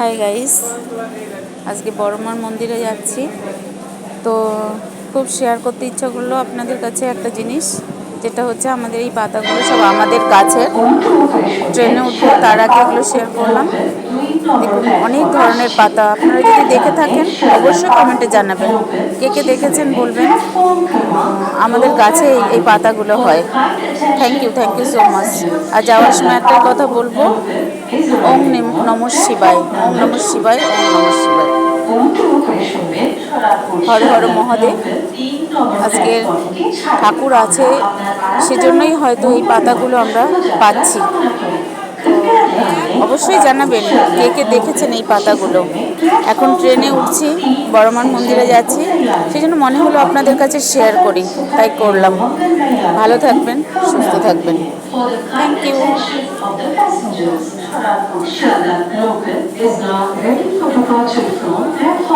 Hi guys, আজকে বড়মার মন্দিরে যাচ্ছি। তো খুব শেয়ার করতে ইচ্ছা করলো আপনাদের কাছে একটা জিনিস, যেটা হচ্ছে আমাদের এই পাতাগুলো সব আমাদের গাছের। ট্রেনে উঠবো তার আগে এগুলো শেয়ার করলাম। দেখুন অনেক ধরনের পাতা, আপনারা যদি দেখে থাকেন অবশ্যই কমেন্টে জানাবেন, কে কে দেখেছেন বলবেন। আমাদের গাছে এই পাতাগুলো হয়। Thank you so much. আর যাওয়ার সময় একটাই কথা বলবো, ওং নমঃ শিবায়, ওং নমঃ শিবায়, ওং নমঃ শিবায়, হর হর মহাদেব। আজকের ঠাকুর আছে, সেজন্যই হয়তো এই পাতাগুলো আমরা পাচ্ছি। তো অবশ্যই জানাবেন কে কে দেখেছেন এই পাতাগুলো। এখন ট্রেনে উঠছি, বড়মার মন্দিরে যাচ্ছি, সেই জন্য মনে হলো আপনাদের কাছে শেয়ার করি, তাই করলাম। ভালো থাকবেন, সুস্থ থাকবেন। Thank you. Local is now ready for departure from platform